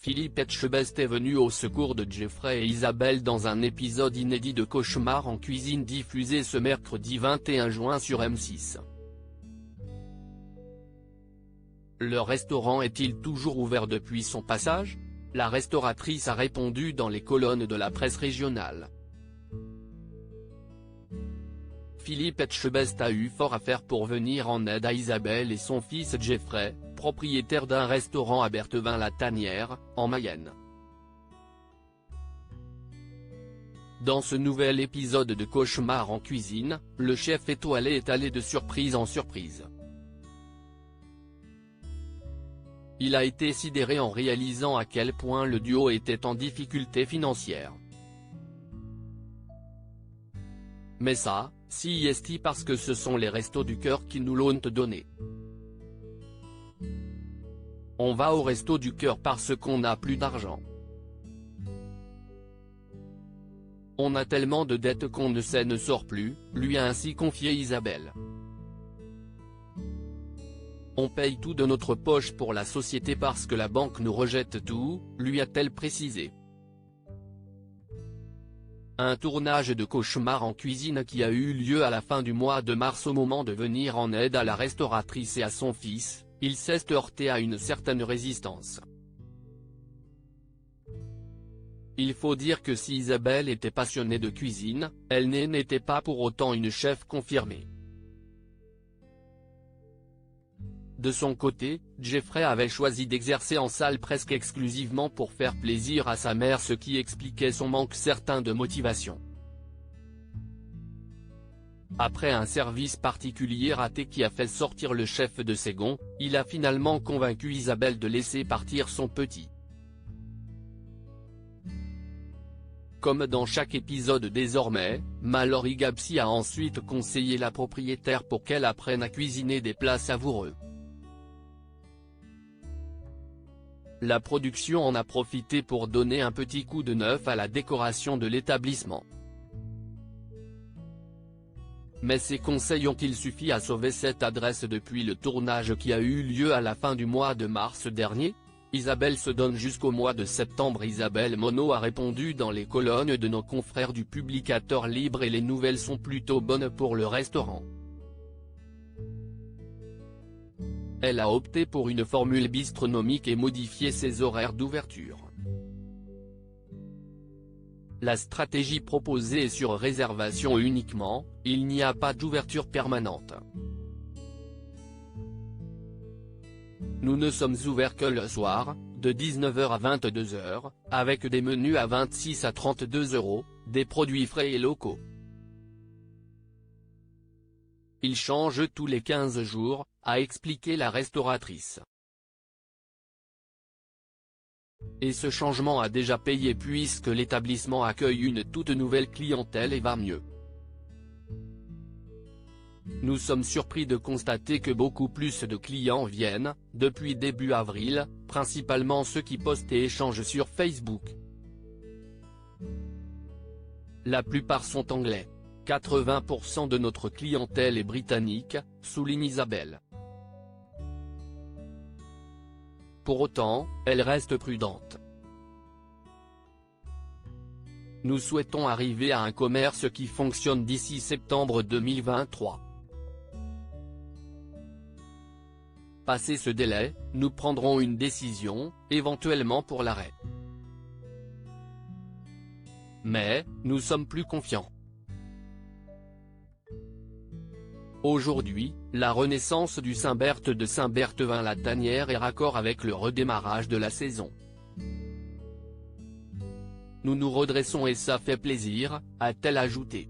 Philippe Etchebest est venu au secours de Jeffrey et Isabelle dans un épisode inédit de Cauchemar en cuisine diffusé ce mercredi 21 juin sur M6. Le restaurant est-il toujours ouvert depuis son passage? La restauratrice a répondu dans les colonnes de la presse régionale. Philippe Etchebest a eu fort à faire pour venir en aide à Isabelle et son fils Jeffrey, propriétaire d'un restaurant à Berthevin-la-Tanière, en Mayenne. Dans ce nouvel épisode de Cauchemar en cuisine, le chef étoilé est allé de surprise en surprise. Il a été sidéré en réalisant à quel point le duo était en difficulté financière. Mais ça, si est parce que ce sont les restos du cœur qui nous l'ont donné. On va au resto du cœur parce qu'on n'a plus d'argent. On a tellement de dettes qu'on ne sort plus, lui a ainsi confié Isabelle. On paye tout de notre poche pour la société parce que la banque nous rejette tout, lui a-t-elle précisé. Un tournage de Cauchemar en cuisine qui a eu lieu à la fin du mois de mars au moment de venir en aide à la restauratrice et à son fils, il s'est heurté à une certaine résistance. Il faut dire que si Isabelle était passionnée de cuisine, elle n'était pas pour autant une chef confirmée. De son côté, Jeffrey avait choisi d'exercer en salle presque exclusivement pour faire plaisir à sa mère, ce qui expliquait son manque certain de motivation. Après un service particulier raté qui a fait sortir le chef de ses gonds, il a finalement convaincu Isabelle de laisser partir son petit. Comme dans chaque épisode désormais, Mallory Gapsi a ensuite conseillé la propriétaire pour qu'elle apprenne à cuisiner des plats savoureux. La production en a profité pour donner un petit coup de neuf à la décoration de l'établissement. Mais ces conseils ont-ils suffi à sauver cette adresse depuis le tournage qui a eu lieu à la fin du mois de mars dernier? Isabelle se donne jusqu'au mois de septembre. Isabelle Monod a répondu dans les colonnes de nos confrères du Publicateur Libre et les nouvelles sont plutôt bonnes pour le restaurant. Elle a opté pour une formule bistronomique et modifié ses horaires d'ouverture. La stratégie proposée est sur réservation uniquement, il n'y a pas d'ouverture permanente. Nous ne sommes ouverts que le soir, de 19h à 22h, avec des menus à 26 à 32 €, des produits frais et locaux. Il change tous les 15 jours, a expliqué la restauratrice. Et ce changement a déjà payé puisque l'établissement accueille une toute nouvelle clientèle et va mieux. Nous sommes surpris de constater que beaucoup plus de clients viennent, depuis début avril, principalement ceux qui postent et échangent sur Facebook. La plupart sont anglais. 80% de notre clientèle est britannique, souligne Isabelle. Pour autant, elle reste prudente. Nous souhaitons arriver à un commerce qui fonctionne d'ici septembre 2023. Passé ce délai, nous prendrons une décision, éventuellement pour l'arrêt. Mais, nous sommes plus confiants. Aujourd'hui, la renaissance du Saint-Berthe de Saint-Berthevin-la-Tanière est raccord avec le redémarrage de la saison. Nous nous redressons et ça fait plaisir, a-t-elle ajouté.